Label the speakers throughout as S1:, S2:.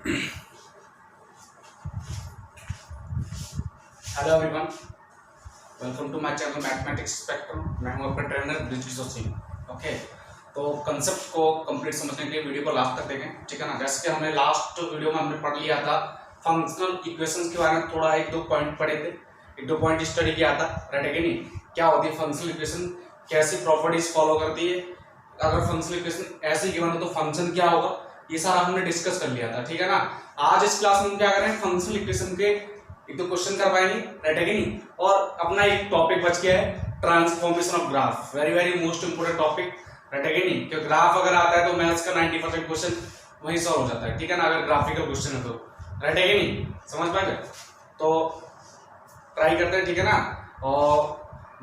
S1: Hello everyone, welcome to my channel mathematics spectrum. मैं हूं आपका ट्रेनर ब्रिज किशोर सिंह। ओके, तो कंसेप्ट को कंप्लीट समझने के लिए वीडियो को लास्ट तक देखें, ठीक है ना। जैसे कि हमने लास्ट वीडियो में हमने पढ़ लिया था फंक्शनल इक्वेशंस के बारे में, थोड़ा एक दो पॉइंट पढ़े थे, एक दो पॉइंट स्टडी किया था, राइट है कि नहीं। क्या होती है फंक्शनल इक्वेशन, कैसी प्रॉपर्टीज फॉलो करती है, अगर फंक्शनल इक्वेशन ऐसे गिवन हो तो फंक्शन क्या होगा, ये सारा हमने डिस्कस कर लिया था, ठीक है ना। आज इस क्लास में हम क्या करें, फंक्शनल इक्वेशन के एक तो क्वेश्चन कर पाएंगे, राइट है कि नहीं। और अपना एक टॉपिक बच गया है, transformation of graph. Very very most important topic, right है कि नहीं। क्योंकि ग्राफ अगर आता है तो मैथ्स का 90% क्वेश्चन वहीं सॉल्व हो जाता है, ठीक है ना, अगर ग्राफिकल क्वेश्चन है तो, राइट है कि नहीं। समझ पाएंगे तो ट्राई करते हैं, ठीक है ना। और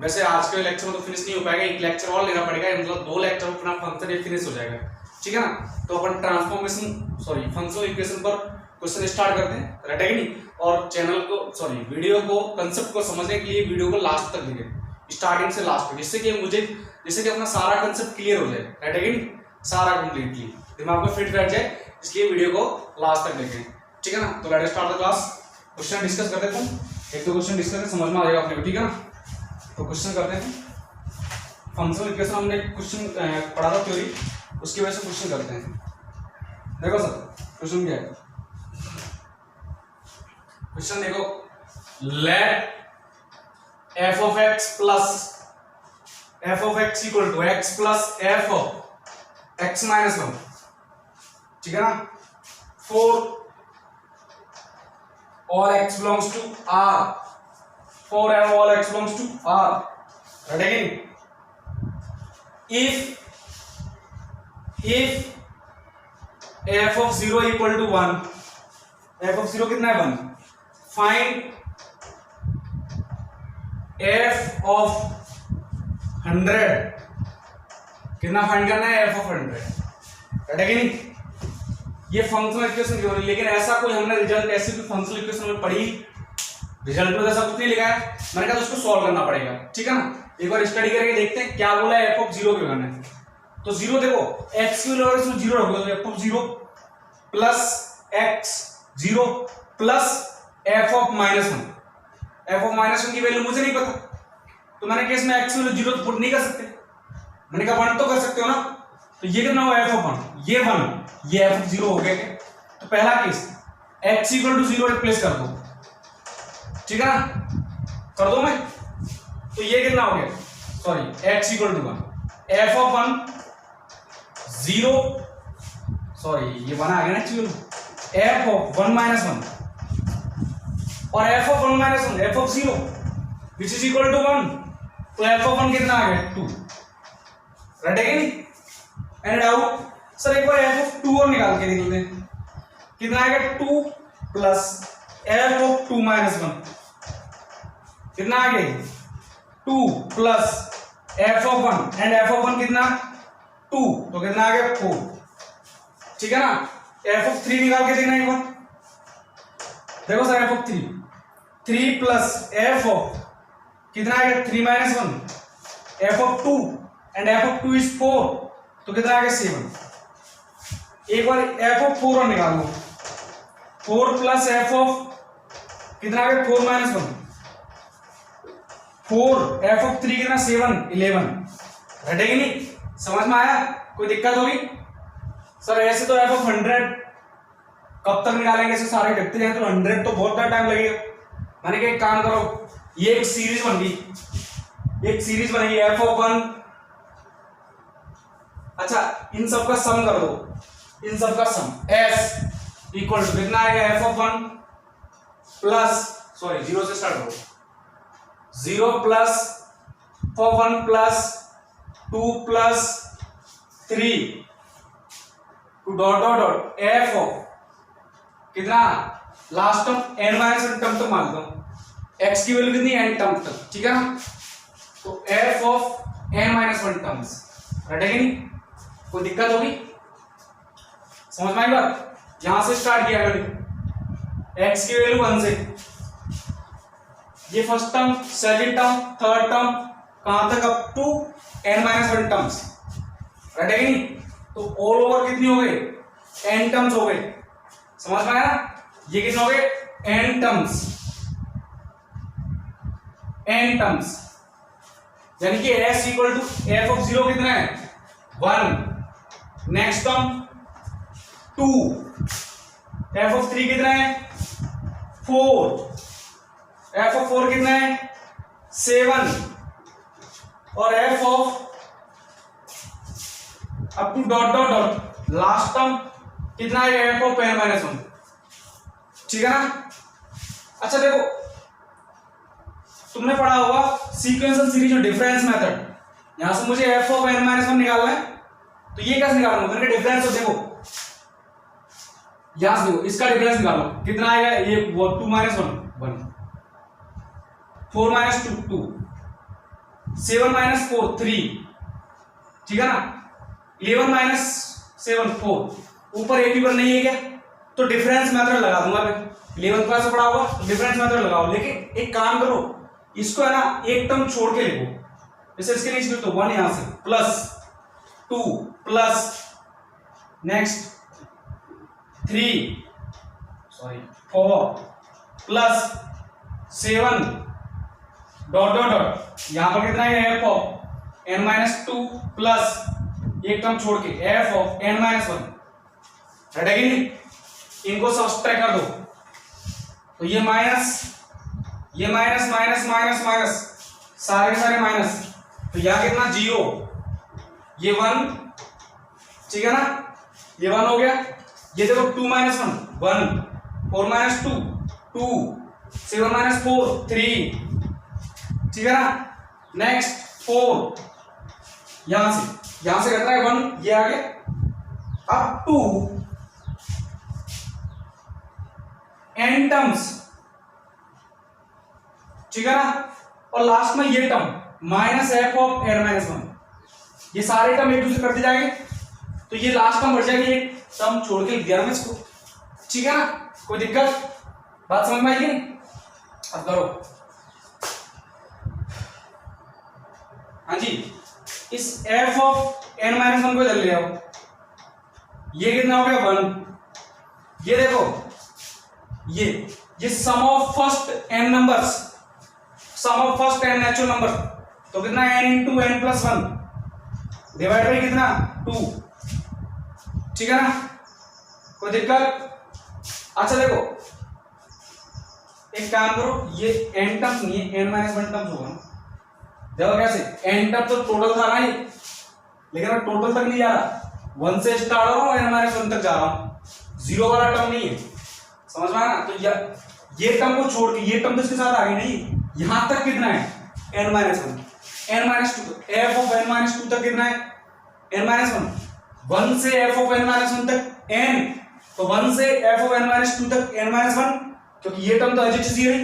S1: वैसे आज के लेक्चर में तो फिनिश नहीं हो पाएगा, एक लेक्चर और लेना पड़ेगा, मतलब 2 लेक्चर में अपना फंक्शन फिनिश हो जाएगा, ठीक है ना। तो अपन फंक्शनल इक्वेशन पर क्वेश्चन स्टार्ट करते हैं, राइट है कि नहीं। और चैनल को वीडियो को, कंसेप्ट को समझने के लिए वीडियो को लास्ट तक देखें, स्टार्टिंग से लास्ट तक, जिससे कि अपना सारा कंसेप्ट क्लियर हो जाए, राइट है कि नहीं, सारा कंप्लीटली दिमाग में फिट बैठ जाए, इसलिए वीडियो को लास्ट तक देखें, ठीक है ना। तो let us start the class. Question discuss करते हैं, एक दो क्वेश्चन डिस्कस करते समझ में आ जाएगा अपने को, ठीक है ना। तो क्वेश्चन करते हैं, फंक्शनल इक्वेशन हमने क्वेश्चन पढ़ा था थ्योरी, उसकी वजह से क्वेश्चन करते हैं। देखो सर क्वेश्चन क्या है, क्वेश्चन देखो, late f of x plus f of x equal to x plus f of x minus 1, ठीक है ना, for all x belongs to R, for and all x belongs to R, right again, if f of 0 equal to 1, f of 0 कितना है 1, find f of 100, कितना find करना है, f of 100, right है कि नहीं। ये फंक्शनल इक्वेशन क्यों नहीं, लेकिन ऐसा कोई हमने रिजल्ट ऐसी कोई फंक्शनल इक्वेशन में पढ़ी, रिजल्ट में ऐसा कुछ नहीं लिखा है, मैंने कहा तो उसको सॉल्व करना पड़ेगा, ठीक है ना। एक बार स्टडी करके देखते हैं क्या बोला है, f of 0 क्यों करना है। तो 0 देखो, x की वैल्यू इसमें 0 रखोगे तो f of 0 plus x 0 plus f of -1, f of -1 की वैल्यू मुझे नहीं पता, तो मैंने केस में x की वैल्यू 0 तो पुट नहीं कर सकते, मैंने कहा 1 तो कर सकते हो ना। तो ये कितना हुआ, f of 1, ये 1, ये f of 0 हो गया क्या। तो पहला case x equal to 0 replace कर दो, ठीक है ना, कर दो मैं। तो ये कितना हो गया, x equal to 1, f of 1 0, ये 1 आ गया ना एक्चुअली, f of 1 minus 1 और f of 1 minus 1 f of 0 which is equal to 1, तो f of 1 कितना आ गया 2, राइट है कि नहीं। एनी डाउट सर, एक बार f of 2 और निकाल के देख लेते हैं, कितना आएगा 2 प्लस f of 2 minus 1, कितना आ गया 2 plus f of 1 and f of 1 कितना 2, तो कितना आ गया 4, ठीक है ना। f of 3 निकाल के देखना एक बार, देखो sir f of 3 plus f of कितना आएगा 3 minus 1, f of 2 and f of 2 is 4, तो कितना आएगा 7। एक बार f of 4 और निकाल लो, 4 प्लस f of कितना आ गया 4 minus 1, 4 f of 3 कितना 7 11, राइट है कि नहीं। समझ में आया, कोई दिक्कत होगी सर। ऐसे तो f of 100 कब तक निकालेंगे, ऐसे सारे देखते हैं तो 100 तो बहुत टाइम लगेगा। मैंने कहा एक काम करो, ये एक सीरीज बन गई, एक सीरीज बनेगी f of 1, अच्छा इन सब का सम कर दो, इन सब का सम s इक्वल टू कितना आएगा f of 1 प्लस 0 से स्टार्ट करो, 0 plus f of 1 plus 2 plus 3 dot dot dot f of कितना last term n minus 1 term तक मान लो, x की वैल्यू कितनी n टर्म तक, ठीक है ना। तो f of n minus 1 terms, right है कि नहीं। कोई दिक्कत होगी, समझ में आई बात। यहां से स्टार्ट किया मैंने, x की वैल्यू 1 से, ये first term, second term, third term, कहां तक up to n minus 1 terms, right है कि नहीं। तो ऑल ओवर कितनी हो गई n टर्म्स हो गए, समझ में आया? ये कितने हो गए? n टर्म्स, n टर्म्स, यानी कि s equal to f of 0 कितना है? 1, नेक्स्ट टर्म 2, f ऑफ 3 कितना है? 4, f ऑफ 4 कितना है? 7, और f of up to dot dot dot last term कितना है? f ऑफ n माइनस 1, ठीक है ना? अच्छा देखो, तुमने पढ़ा होगा सीक्वेंशियल सीरीज और डिफरेंस मेथड। यहां से मुझे f ऑफ n माइनस 1 निकालना है, तो ये कैसे निकालूंगा? इनका डिफरेंस तो देखो, यहां से देखो, इसका डिफरेंस निकालो, कितना आएगा? ये 2 माइनस 1 1, 4 माइनस 2 2, 7 माइनस 4 3, ठीक है ना? 11 माइनस 7 4, ऊपर एक भी पर नहीं है क्या? तो डिफरेंस मेथड लगा दूंगा मैं। 11 क्लास से पढ़ा होगा तो डिफरेंस मेथड लगाओ, लेकिन एक काम करो, इसको है ना एक टर्म छोड़ के लिखो, जैसे इसके नीचे तो 1 यहां से plus 2 plus next 3 4 plus 7 dot dot dot, यहां पर कितना है? f of n minus 2 plus एक टर्म छोड़ के f ऑफ n माइनस 1, है कि नहीं? इनको सब्ट्रैक्ट कर दो, तो ये माइनस माइनस माइनस माइनस सारे के सारे माइनस, तो यहां कितना? 0, ये 1, ठीक है ना? ये 1 हो गया। ये देखो 2 माइनस 1 1, 4 माइनस 2 2, 7 माइनस 4 3, ठीक है ना? नेक्स्ट 4, यहां से कितना है? 1, ये आ गया अप टू n टर्म्स, ठीक है ना? और लास्ट में ये term minus f of n minus 1, ये सारे टर्म एक दूसरे करते जाएंगे, तो ये लास्ट टर्म बढ़ जाएगी, एक टर्म छोड़ के लिख दिया मैं इसको, ठीक है ना? कोई दिक्कत? बात समझ में आई नहीं? अब करो। हाँ जी, इस f ऑफ n माइनस 1 को इधर ले आओ, ये कितना हो गया? 1। ये देखो, ये sum of first n numbers, sum of first n natural number, तो कितना? n into n plus 1 divide by कितना? 2, ठीक है ना? कोई दिक्कत? अच्छा देखो, एक काम करो, ये n टर्म्स नहीं है, n माइनस 1 टर्म्स होगा। देखो कैसे, n टर्म तो टोटल था ना ये, लेकिन मैं टोटल तक नहीं जा रहा, 1 से स्टार्ट हो रहा हूँ, n माइनस 1 तक जा रहा हूँ, 0 वाला टर्म नहीं है, समझ में आया ना? तो ये टर्म को छोड़ के ये टर्म तो इसके साथ आगे नहीं, यहां तक कितना है? n minus 1, n minus 2, f of n minus 2 तक कितना है? n माइनस 1, 1 से f ऑफ n माइनस 1 तक n, तो 1 से f ऑफ n माइनस 2 तक n माइनस 1, क्योंकि ये टर्म तो एज इट इज है,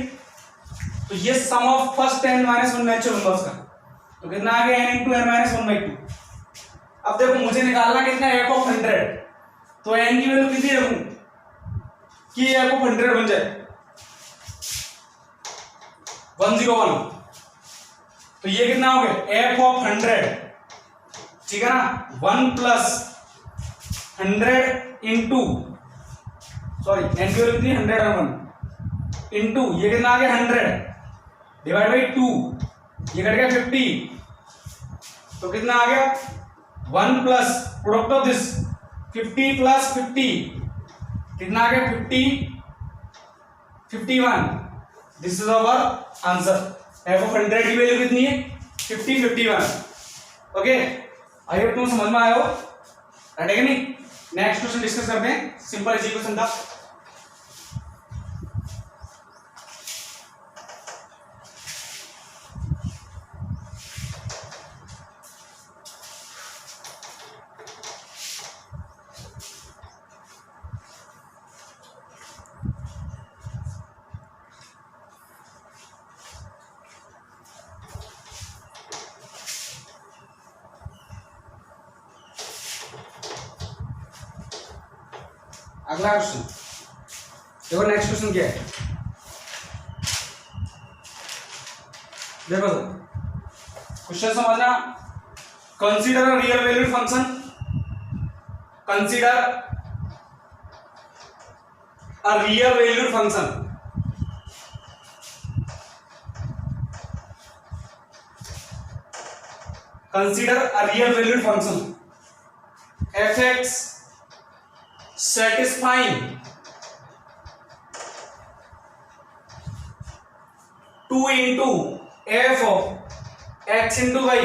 S1: तो ये sum of first n minus 1 natural numbers का, तो कितना आ गया? n into n minus 1 by 2। अब देखो, मुझे निकालना कितना है? f ऑफ 100, तो n की वैल्यू कितनी रखूं कि f ऑफ 100 बन जाए? 101, तो ये कितना हो गया? f ऑफ 100, ठीक है ना? 1 प्लस 100 इंटू, सॉरी n की वैल्यू कितनी? 101 इंटू ये कितना आ गया? 100 डिवाइड बाई 2, ये कट गया 50, तो कितना आ गया? 1 plus product of this 50 plus 50, कितना आ गया? 51, this is our answer. f of 100 की वैल्यू कितनी है? 51। ओके, आई होप तुम समझ में आया हो, राइट है कि नहीं? नेक्स्ट क्वेश्चन डिस्कस करते हैं, सिंपल इजी क्वेश्चन था। अगला क्वेश्चन देखो, नेक्स्ट क्वेश्चन क्या है? देखो क्वेश्चन समझना, consider a real valued function, consider a real valued function. Consider a real valued function fx satisfying 2 into f of x into y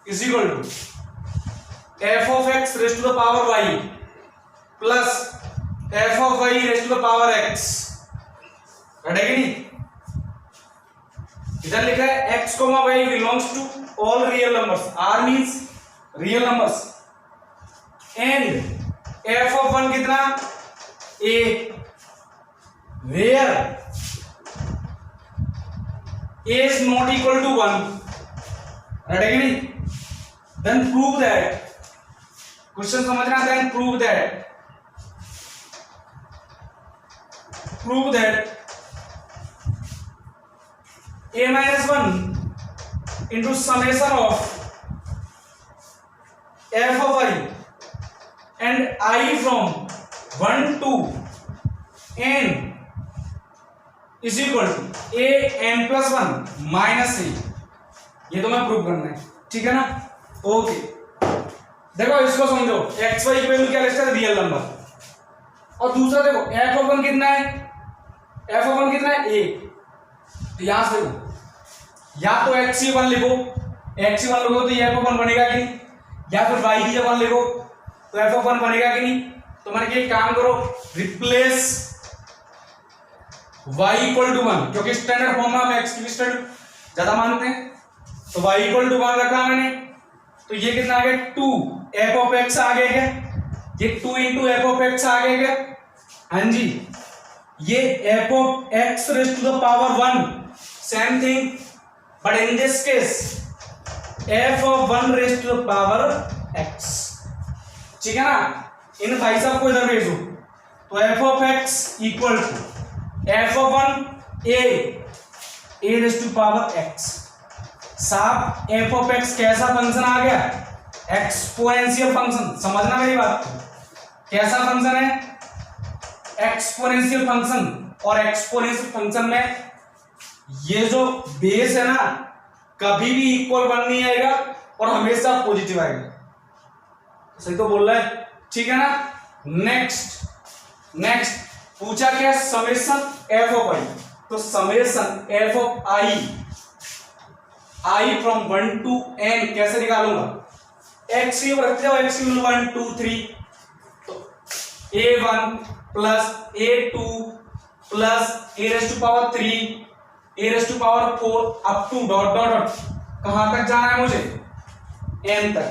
S1: is equal to f of x raised to the power y plus f of y raised to the power x. कटेगी नहीं? इधर लिखा है x, y belongs to all real numbers. R means real numbers. And f of 1 कितना? a. Where a is not equal to 1. कटेगी नहीं? Then prove that. Question समझना. Then prove that a minus 1 into summation of f of I and I from 1 to n is equal to a n plus 1 minus a. ये तो मैं prove करना है, ठीक है ना? ओके, देखो इसको समझो. एक्स वाई की वैल्यू क्या लेते हैं? Real number. और दूसरा देखो एफ ऑफ 1 कितना है? एफ ऑफ 1 कितना है? ए. तो यहां से देखो, या तो एक्स की 1 लिखो, एक्स की 1 लिखो तो ये एफ ऑफ 1 बनेगा कि नहीं, या फिर वाई की 1 लिखो तो एफ ऑफ 1 बनेगा कि नहीं. तो मैंने क्या काम करो, रिप्लेस y इक्वल टू 1, क्योंकि स्टैंडर्ड फॉर्म में हम एक्स की स्टैंडर्ड ज्यादा मानते हैं, तो y इक्वल टू 1 रखा मैंने. तो ये कितना आ गया? 2 एफ ऑफ एक्स आ गया क्या? ये 2 इंटू एफ ऑफ एक्स आ गया क्या? हाँ जी. ये f of x raise to the power 1, same thing, but in this case f of 1 raise to the power x. ठीक है ना? इन भाई साहब को इधर भेजो. तो f of x equal to f of 1 a raise to power x. साहब एफ ऑफ एक्स कैसा फंक्शन आ गया? Exponential function. समझना मेरी बात. कैसा फंक्शन है? Exponential function. और एक्सपोनेंशियल फंक्शन में ये जो बेस है ना, कभी भी इक्वल 1 नहीं आएगा और हमेशा पॉजिटिव आएगा. सही तो बोल रहा है, ठीक है ना? नेक्स्ट पूछा क्या? Summation f of i. तो summation f of i from 1 to n कैसे निकालूंगा? एक्स क्यूब रखते हो, एक्स क्यूब 1 2 3, तो a1 plus a2 plus a raise to power 3 a raise to power 4 up to dot dot dot. कहां तक जाना है मुझे? n तक.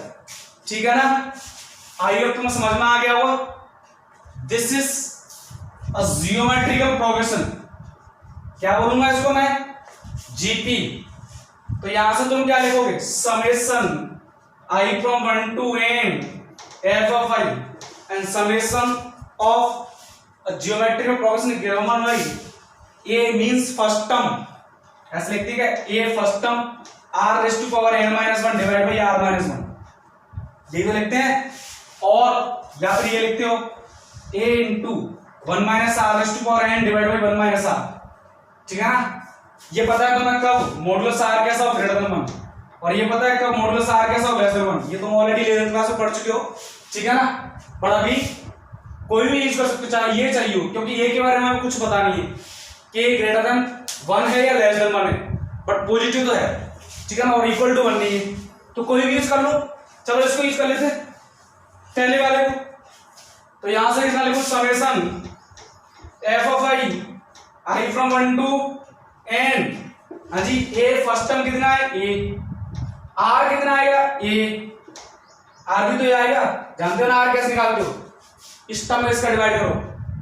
S1: ठीक है ना? आई होप तुम्हें समझ में आ गया होगा. This is a geometrical progression. क्या बोलूंगा इसको मैं? जीपी. तो यहां से तुम क्या लिखोगे? Summation i from 1 to n f of i and summation of geometrical progression given by a means first term. ऐसे लिखते हैं क्या? a first term r raise to power n minus 1 divide by r minus 1. ये तो लिखते हैं. और या फिर ये लिखते हो a into 1 minus r raise to power n divide by 1 minus r. ठीक है ना? ये पता है तुम्हें कब मॉडुलस r कैसा हो? Greater than 1. और ये पता है कब मॉडुलस r कैसा हो? Less than 1. ये तुम ऑलरेडी 11th क्लास में पढ़ चुके हो. ठीक है ना? पर अभी कोई भी यूज कर सकते हो, चाहे ये चाहिए हो, क्योंकि ये के बारे में हमें कुछ पता नहीं है कि ग्रेटर देन 1 है या लेस देन 1 है, बट पॉजिटिव तो है. ठीक है ना? और इक्वल टू 1 नहीं है, तो कोई भी यूज कर लो. चलो इसको यूज कर लेते हैं पहले वाले को. तो यहां से कितना लिखो? Summation f of i from 1 to n. हाँ जी. a फर्स्ट टर्म कितना है? a. r कितना आएगा? a. r भी तो ये आएगा. जानते हो ना r कैसे निकालते हो? इस टर्म में इसका डिवाइड करो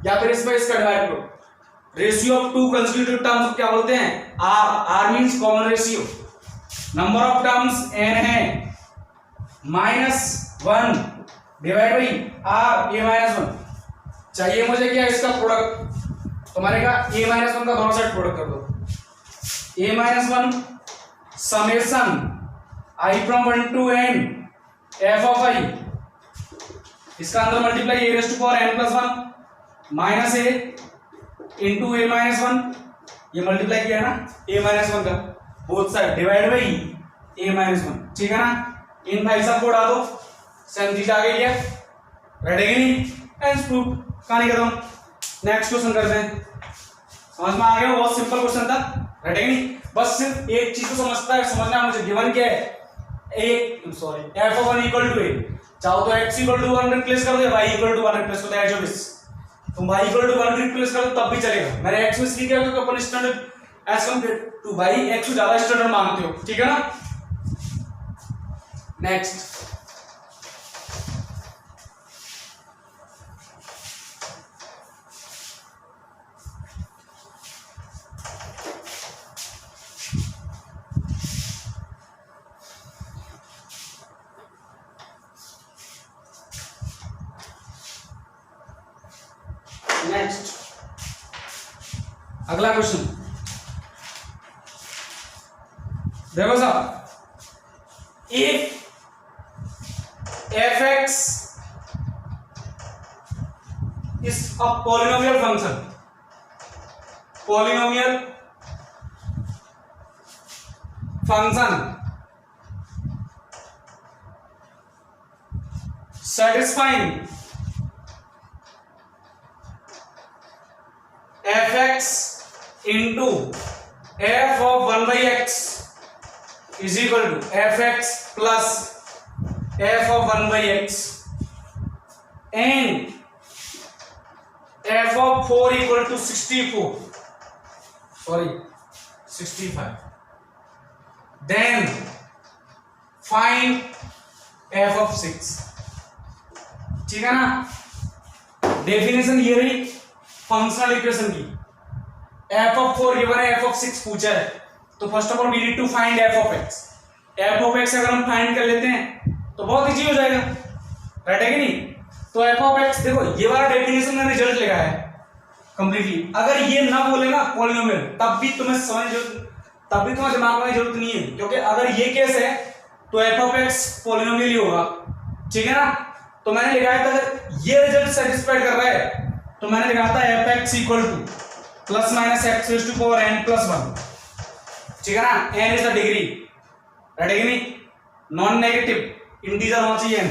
S1: या फिर इसमें इसका डिवाइड करो. Ratio of to consecutive terms क्या बोलते हैं? r means common ratio. Number of terms n है -1 divide by r a minus 1. चाहिए मुझे क्या? इसका प्रोडक्ट. तुम्हारे का a माइनस 1 का दोनों साइड प्रोडक्ट कर दो. a minus 1 summation i from 1 to n f of i, इसका अंदर multiply a raise to power n plus 1 minus a into a minus one, ये मल्टीप्लाई किया ना ए माइनस वन का, both side divide by a minus one, ठीक है ना। इन भाई साहब को उड़ा दो, सेम चीज आ गई है, रेडी नहीं एंड प्रूफ, कहानी खत्म। नेक्स्ट क्वेश्चन करते हैं, समझ में आ गया, बहुत सिंपल क्वेश्चन था, रेडी नहीं। बस सिर्फ एक चीज को समझना है मुझे, गिवन क्या है, एफ ऑफ 1 इक्वल टू ए, चाहो तो x इक्वल टू 1 रिप्लेस कर दो या y इक्वल टू 1 रिप्लेस कर दो, एज ऑफ तुम y इक्वल टू 1 रिप्लेस कर दो तब भी चलेगा। मैंने x में इसलिए किया क्योंकि अपन standard as compared to y x को ज्यादा स्टैंडर्ड मानते हो, ठीक है ना। नेक्स्ट अगला क्वेश्चन देखो साहब, if fx is a polynomial function, satisfying fx into f of 1 by x is equal to fx plus f of 1 by x and f of 4 equal to 65, then find f of 6, ठीक है ना। Definition ये रही functional equation की, f of 4 given है, f of 6 पूछा है, तो first of all we need to find f of x। f of x अगर हम फाइंड कर लेते हैं तो बहुत इजी हो जाएगा, राइट है कि नहीं। तो f of x देखो, ये वाला डेफिनेशन मैंने रिजल्ट लगा है कंप्लीटली। अगर ये ना बोले ना पॉलिनोमियल, तब भी तुम्हें दिमाग में जरूरत नहीं है, क्योंकि अगर ये केस है तो f of x पॉलिनोमियल ही होगा, ठीक है ना। तो मैंने लिखा है अगर ये रिजल्ट सेटिस्फाई कर रहा है तो मैंने लिखा था fx equal to plus minus x raise to power n plus 1, ठीक है ना। n is the degree, right है कि नहीं, नॉन नेगेटिव इंटीजर होना चाहिए n।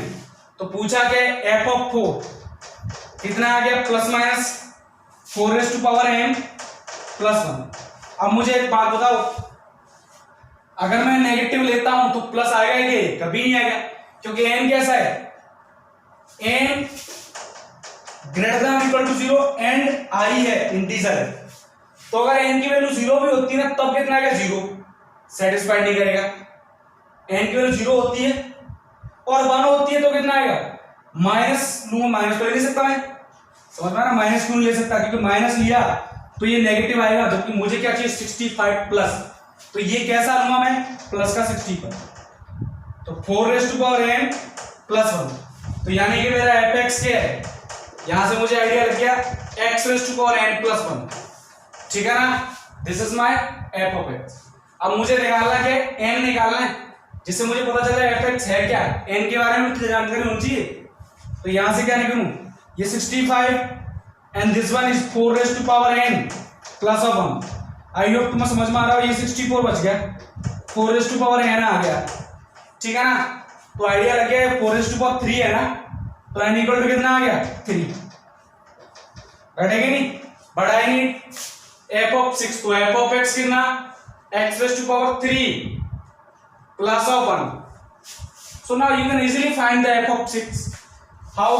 S1: तो पूछा कि f ऑफ 4 कितना आ गया, plus minus 4 raise to power n plus 1। अब मुझे एक बात बताओ, अगर मैं नेगेटिव लेता हूं तो प्लस आएगा ये, कभी नहीं आएगा, क्योंकि n कैसा है, n greater than equal to 0 and i है, इंटीजर है। तो अगर n की वैल्यू 0 भी होती है ना तब कितना आएगा, 0, सेटिस्फाई नहीं करेगा। n की वैल्यू 0 होती है और 1 होती है तो कितना आएगा, माइनस लूंगा, माइनस तो ले सकता मैं, समझ में आ रहा, माइनस क्यों ले सकता, क्योंकि माइनस लिया तो ये नेगेटिव आएगा, जबकि मुझे क्या चाहिए 65 प्लस, तो ये कैसा लूंगा मैं, प्लस का 65, तो 4 raise to power n plus 1। तो यानी कि मेरा fx क्या है, यहां से मुझे आइडिया लग गया x raise to power n plus 1, ठीक है ना। This is my f of x। अब मुझे निकालना क्या है, n निकालना है, जिससे मुझे पता चले fx है क्या, n के बारे में कुछ जानकारी होनी चाहिए। तो यहां से क्या निकालूं, ये 65 and this one is 4 raise to power n plus 1। I hope तुम्हें समझ में आ रहा हो, ये 64 बच गया, 4 रेज़ टू पावर n आ गया, ठीक है ना। तो आइडिया लग गया, 4 रेज़ टू पावर 3 है ना, तो n इक्वल टू कितना आ गया, 3, राइट है कि नहीं। But I need f of 6, तो f ऑफ x कितना, x raise to power 3 plus 1। So now you can easily find the f of 6। How,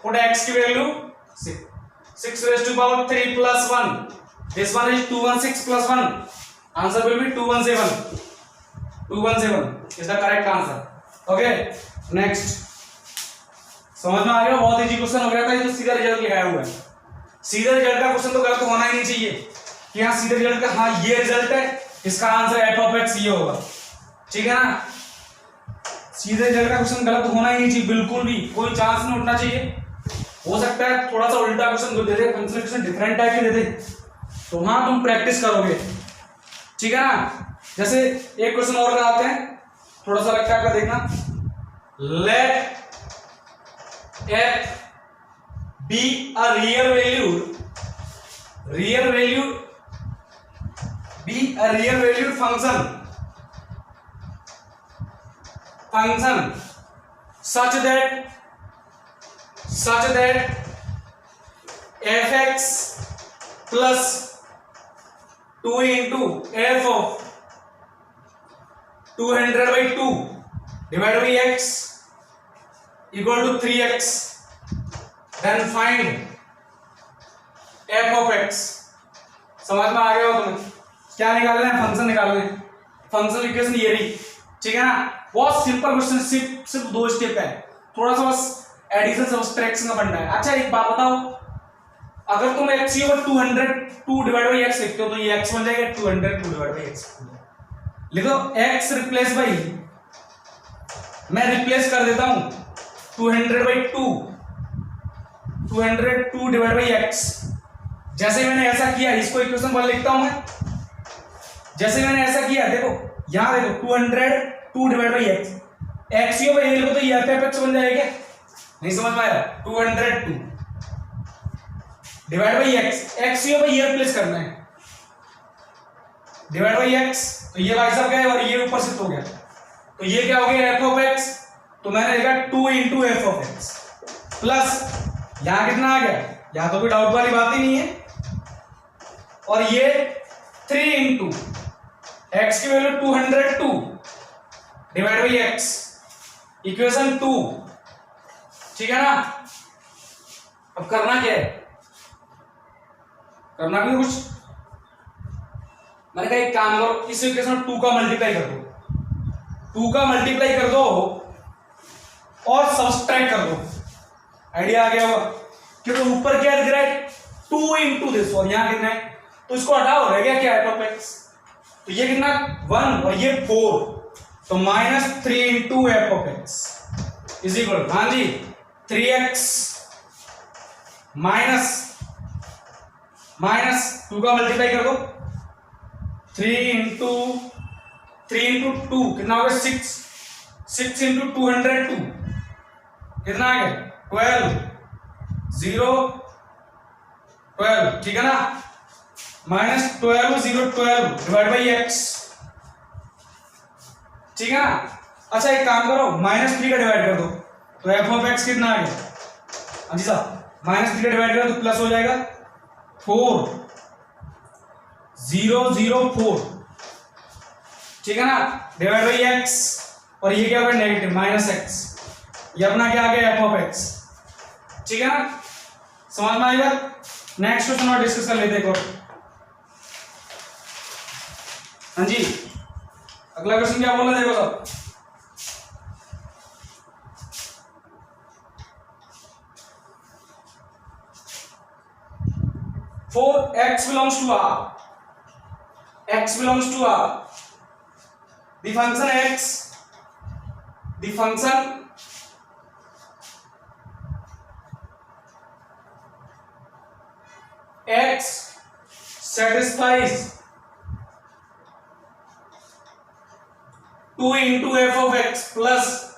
S1: put x की value 6 raise to power 3 plus 1, this one is 216 plus 1, answer will be 217, 217 is the correct answer। okay, next, समझ में आ गया, बहुत easy question हो गया था, ये तो सीधा रिजल्ट लगाया हुआ है। सीधा रिजल्ट का क्वेश्चन तो गलत होना ही नहीं चाहिए कि हाँ सीधे रिजल्ट का, हाँ ये रिजल्ट है, इसका आंसर f ऑफ x ये होगा, ठीक है ना। सीधे रिजल्ट का क्वेश्चन गलत होना ही नहीं चाहिए, बिल्कुल भी कोई चांस नहीं उठना चाहिए। हो सकता है थोड़ा सा उल्टा क्वेश्चन दे दे, फंक्शनल क्वेश्चन डिफरेंट टाइप के दे दे, तो वहां तुम प्रैक्टिस करोगे, ठीक है ना। जैसे एक क्वेश्चन और लगाते हैं, थोड़ा सा लगता है आपका देखना, late f be a real valued function such that fx plus 2 into f of 200/2 divided by x equal to 3x. Then find f of x. समझ में आ गया हो तुम्हें? क्या निकालना है? फंक्शन निकालना है. फंक्शनल इक्वेशन ये रही, ठीक है ना? बहुत सिंपल क्वेश्चन, सिर्फ 2 स्टेप है, थोड़ा सा बस एडिशन सब्सट्रैक्शन का फंडा है. अच्छा एक बात बताओ, अगर तुम x over 200 divide by x लिखते हो तो ये x बन जाएगा 200 डिवाइड बाई x. लिखो x रिप्लेस बाई, मैं रिप्लेस कर देता हूं 200/2 डिवाइड बाई x. जैसे मैंने ऐसा किया, इसको इक्वेशन 1 लिखता हूं मैं. जैसे मैंने ऐसा किया, देखो यहां देखो 202 divide by x, x over a लिखो तो ये f(x) बन जाएगा. नहीं समझ में आया? 202 divide by x, x over ये रिप्लेस करना है, डिवाइड बाई x, तो ये भाई साहब गए और ये ऊपर शिफ्ट हो गया, तो ये क्या हो गया f of x. तो मैंने लिखा 2 into f of x plus यहां कितना आ गया, यहां तो कोई डाउट वाली बात ही नहीं है, और ये 3 into x की value 202 divide by x equation 2. ठीक है ना? अब करना क्या है? करना भी कुछ, मैंने कहा एक काम करो, इस इक्वेशन 2 का मल्टीप्लाई कर दो, 2 का मल्टीप्लाई कर दो और सब्सट्रैक्ट कर दो. आइडिया आ गया होगा कि तो ऊपर क्या दिख रहा है 2 into दिस, और यहां कितना है, तो इसको हटाओ, रह गया क्या f of x. तो ये कितना 1 और ये 4, तो -3 into f of x is equal, हाँ जी 3x माइनस 2 का मल्टीप्लाई कर दो, 3 into 2 कितना हो गया 6 into 202 कितना आ गया 12 ठीक है ना? -12 डिवाइड बाई x. ठीक है ना? अच्छा एक काम करो, -3 का डिवाइड कर दो, तो f of x कितना आ गया? हाँ जी साहब, -3 का डिवाइड करो तो प्लस हो जाएगा 4004. ठीक है ना? डिवाइड बाई x, और ये क्या होगा नेगेटिव -x. ये अपना क्या आ गया f of x. ठीक है ना? समझ में आएगा? नेक्स्ट क्वेश्चन और डिस्कस कर लेते हैं. हाँ जी, अगला क्वेश्चन क्या बोला देखो सब. For x belongs to R, the function x, x satisfies 2 into f of x plus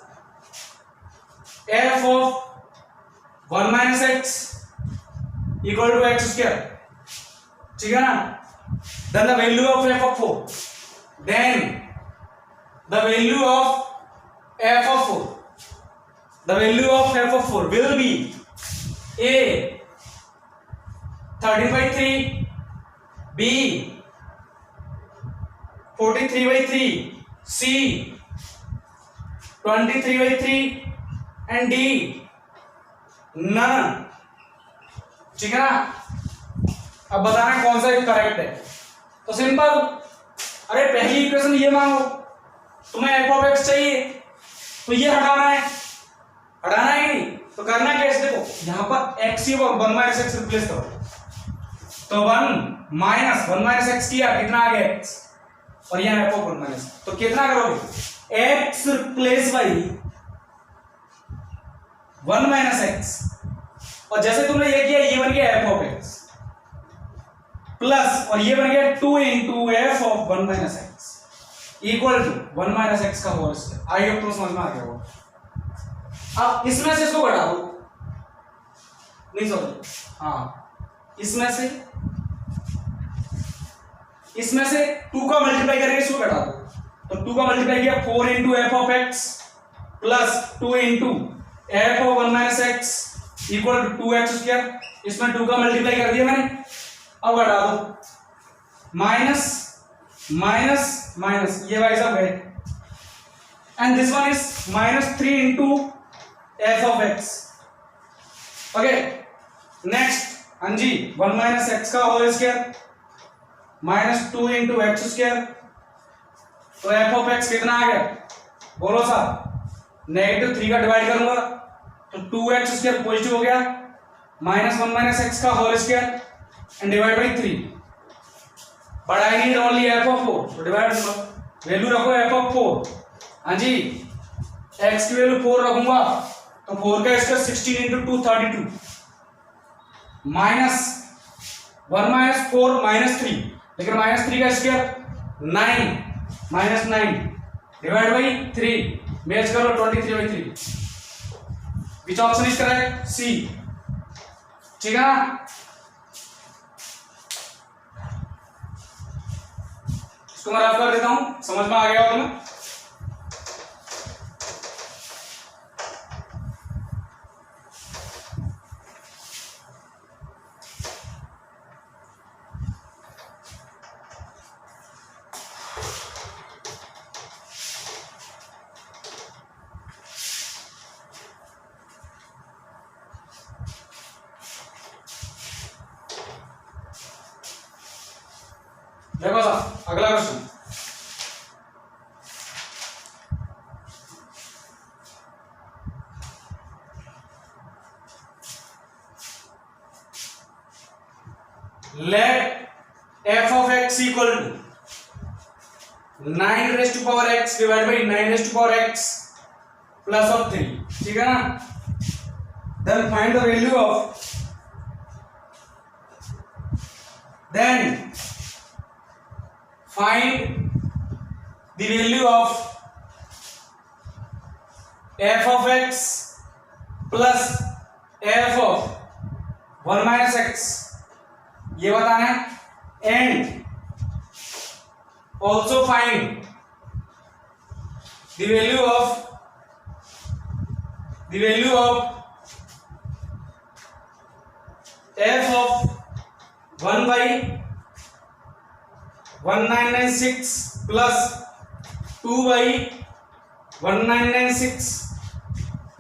S1: f of 1 minus x equal to x square. ठीक है ना? Then the value of f of 4, then the value of f of 4 will be a 13/3, b 43/3, c 23/3 and d none. ठीक है ना? अब बताना कौन सा करेक्ट है. तो सिंपल, अरे पहली इक्वेशन ये मांगो, तुम्हें f of x चाहिए तो ये हटाना है ही नहीं, तो करना क्या है? देखो यहां पर x और 1 minus x रिप्लेस करो, तो 1 minus x किया, कितना आ गया x, और यहाँ f of 1 minus, तो कितना करोगे x replace by 1 minus x, और जैसे तुमने ये किया ये बन गया f of x प्लस, और ये बन गया 2 into f of 1 minus x equal to 1 minus x का होल स्क्वायर. आई होप तुम्हें समझ में आ गया होगा. अब इसमें से इसको घटा दो, नहीं सॉरी, हाँ इसमें से 2 का मल्टीप्लाई करेंगे, इसको घटा दो, तो 2 का मल्टीप्लाई किया 4 into f of x plus 2 into f of 1 minus x equal to 2x square, इसमें 2 का मल्टीप्लाई कर दिया मैंने, अब घटा दो, माइनस माइनस माइनस, ये भाई साहब है, and this one is minus 3 into f of x. Okay next, हाँ जी 1 माइनस एक्स का whole square minus 2 into x square, तो एफ ऑफ एक्स कितना आ गया बोलो साहब, नेगेटिव 3 का डिवाइड करूंगा तो 2x स्क्वायर पॉजिटिव हो गया, माइनस 1 माइनस एक्स का whole square and divide by 3, but I need only f of 4, तो डिवाइड वैल्यू रखो एफ ऑफ 4, हाँ जी x की वैल्यू 4 रखूंगा तो 4 का square 16 into 2 32, minus 1 minus 4 minus 3, लेकिन माइनस 3 का square 9 minus 9 divide by 3, match करो 23/3, विच ऑप्शन इज करेक्ट, सी, ठीक है ना। इसको मैं रफ कर देता हूं, समझ में आ गया हो तुम्हें। देखो साहब अगला question, let f of x equal to 9 raised to power x divided by 9 raised to power x plus of 3, ठीक है ना। then find the value of, then find the value of f of x plus f of 1 minus x, ये बताना है, and also find the value of f of 1 by 1996 plus 2 by 1996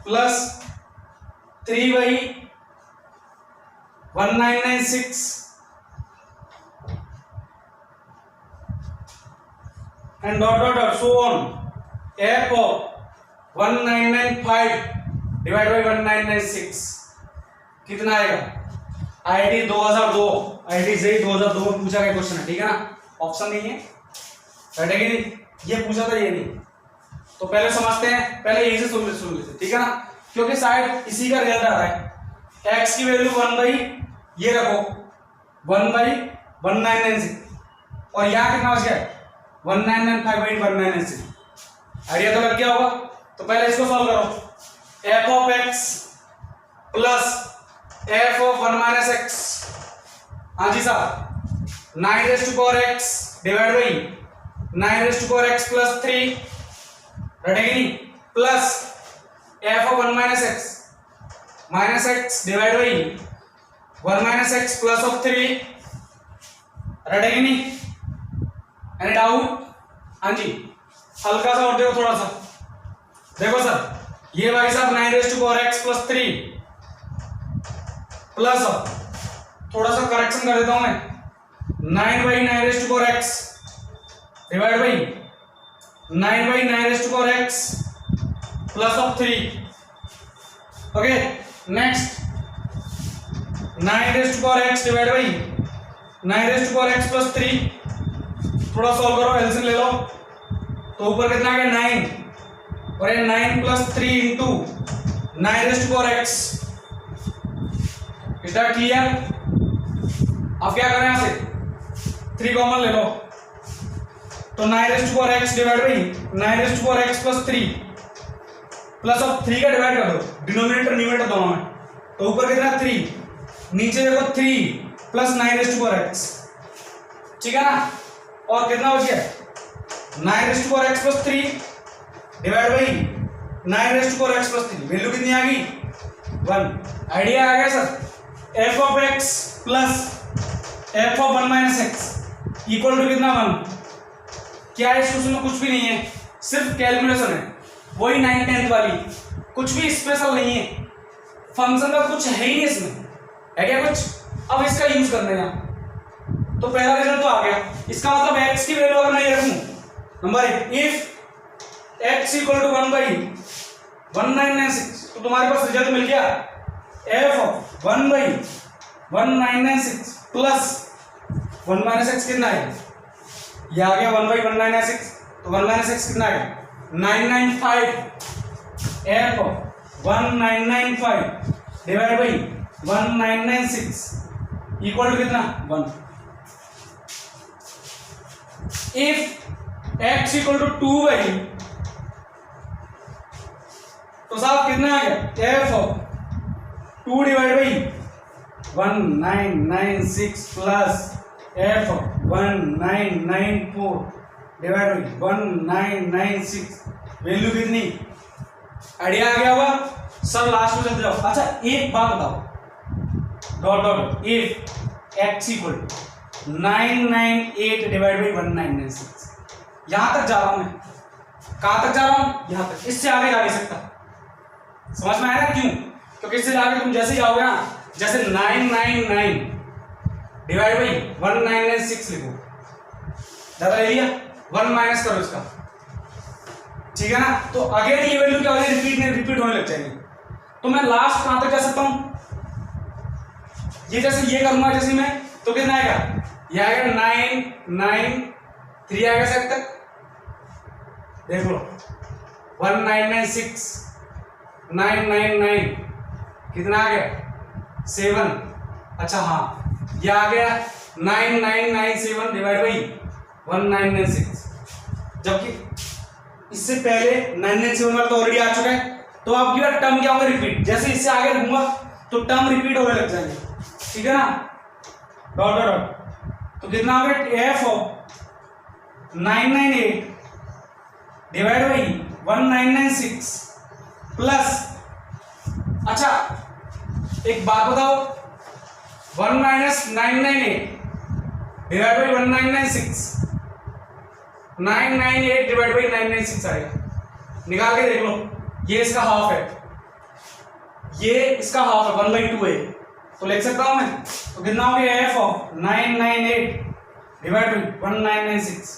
S1: plus 3 by 1996 and dot dot dot so on, f of 1995 divided by 1996 कितना आएगा। IT 2002, IT JEE 2002 में पूछा गया question है, ठीक है ना, ऑप्शन नहीं है, बैठेगी नहीं, ये पूछा था ये नहीं, तो पहले समझते हैं, पहले यही से सुन लेते, ठीक है ना, क्योंकि शायद इसी का रिजल्ट आ रहा है। x की वैल्यू 1 बाई ये रखो 1 बाई 1996 और यहाँ कितना बच गया 1995/1996, आइडिया तो लग गया होगा। तो पहले इसको सॉल्व करो, f of x plus f of 1 minus x, हाँ जी साहब 9 raise to power x divide by 9 raise to power x plus 3, रटेगी नहीं, plus f of 1 minus x divide by 1 minus x plus of 3, रटेगी नहीं, any doubt, हाँ जी हल्का सा और देखो थोड़ा सा, देखो सर ये भाई साहब 9 raise to power x plus 3 plus थोड़ा सा करेक्शन कर देता हूं मैं, 9 by 9 raise to power x divide by 9 by 9 raise to power x plus of 3, okay next 9 raise to power x divide by 9 raise to power x plus 3, थोड़ा solve करो, LCM ले लो, तो ऊपर कितना आ गया 9 और ये 9 plus 3 into 9 raise to power x, is that clear. अब क्या करें, यहां से 3 कॉमन ले लो, तो 9 raise to power x divide by 9 raise to power x plus 3 plus अब 3 का डिवाइड कर दो डिनोमिनेटर न्यूमरेटर दोनों में, तो ऊपर कितना 3 नीचे देखो 3 प्लस 9x, ठीक है ना, और कितना बच गया 9x plus 3 divide by 9x plus 3, value कितनी आ गई 1। आइडिया आ गया sir. F of x plus f of 1 minus x equal to कितना 1। क्या है इस क्वेश्चन में, कुछ भी नहीं है, सिर्फ कैलकुलेशन है, वही 9th 10th वाली, कुछ भी स्पेशल नहीं है, फंक्शन का कुछ है ही नहीं इसमें, है क्या कुछ। अब इसका यूज करने का तो पहला रिजल्ट तो आ गया। इसका मतलब x की वैल्यू अगर मैं ये रखूं number 1, if x equal to 1/1996, तो तुम्हारे पास रिजल्ट मिल गया f of 1/1996 plus 1 minus x कितना है, ये आ गया 1/1996, तो 1 माइनस एक्स कितना है 995, f of 1995 divide by 1996 equal to कितना 1। इफ x इक्वल टू 2/, तो साहब कितना आ गया f of 2 divide by 1996 plus f of 1994 divide by 1996, value कितनी, आइडिया आ गया होगा। सब लास्ट में चलते जाओ। अच्छा एक बात बताओ, dot dot if x equal to 998 divide by 1996, यहां तक जा रहा हूं मैं, कहां तक जा रहा हूं, यहां तक, इससे आगे जा नहीं सकता। समझ में आया ना क्यों, क्योंकि इससे आगे तुम जैसे जाओगे ना, जैसे 999 डिवाइड बाई 1996 लिखो, ज्यादा ले लिया, 1 माइनस करो इसका, ठीक है ना, तो अगेन ये वैल्यू क्या हो जाएगी, रिपीट होने लग जाएगी। तो मैं लास्ट कहां तक जा सकता हूं, ये जैसे ये करूंगा जैसे मैं, तो कितना आएगा, ये आएगा 993 आएगा सर तक, देख लो 1996 999 कितना आ गया 7। अच्छा हाँ ये आ गया 9997 डिवाइड बाई 1996, जबकि इससे पहले 997 वाला तो ऑलरेडी आ चुका है। तो आपकी बार टर्म क्या होगा, रिपीट, जैसे इससे आगे रहूंगा तो टर्म रिपीट होने लग जाएंगे, ठीक है ना, डॉट डॉट डॉट, तो कितना हो गया f of 998 divide by 1996 plus, अच्छा एक बात बताओ, 1 minus 998 divide by 1996, 998 divide by 996 आएगा, निकाल के देख लो, ये इसका हाफ है, ये इसका हाफ है, 1/2 है, तो लिख सकता हूं मैं, तो कितना हो गया f of 998 divide by 1996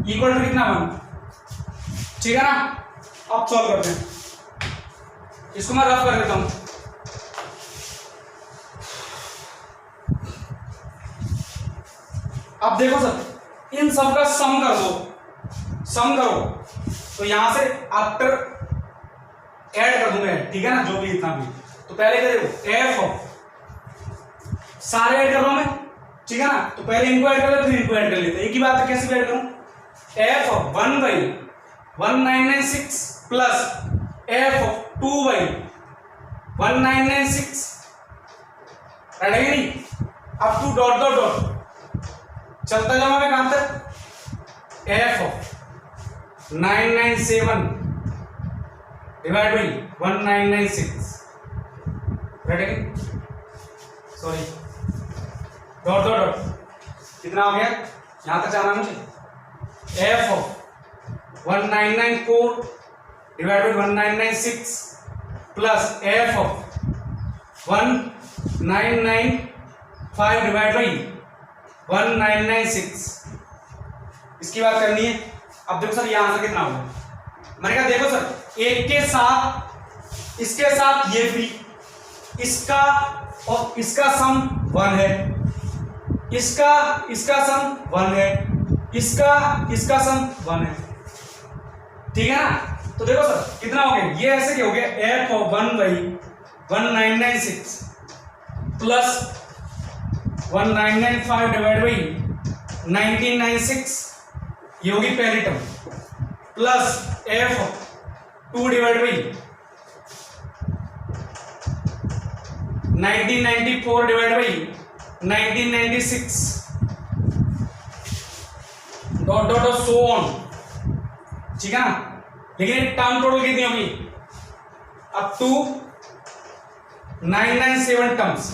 S1: equal to कितना 1, ठीक है ना। अब सॉल्व करते हैं, इसको मैं रफ कर देता हूं। अब देखो सर, इन सब का सम कर दो, सम करो, तो यहां से आफ्टर ऐड कर दूंगा, ठीक है ना, जो भी इतना भी, तो पहले क्या देखो एफ ऑफ, सारे ऐड कर रहा हूं मैं, ठीक है ना, तो पहले इनको ऐड कर ले फिर इनको ऐड कर लेते, एक ही बात है, कैसे ऐड करूं, F of 1/1996 plus f of 2/1996, add है नहीं, अब टू डॉट डॉट डॉट चलता जाऊंगा मैं कहां तक, F of 997 divide by 1996, ready, sorry dot dot dot, कितना हो गया, यहां तक जाना मुझे, F of 1994 divide by 1996 plus f of 1995 divide by 1996, इसकी बात करनी है। अब देखो सर यहां से कितना होगा, मैंने कहा देखो सर, एक के साथ इसके साथ ये फ्री, इसका और इसका सम 1 है, इसका सम 1 है, इसका सम 1 है, ठीक है ना। तो देखो सर कितना हो गया, ये ऐसे क्या हो गया, f of 1/1996 plus 1995 divide by 1996, ये होगी पहली term, plus f of 2 divide by 1994 divide by 1996 dot dot dot so on, ठीक है ना। लेकिन एक टर्म टोटल कितनी होगी, अप टू 997 टर्म्स।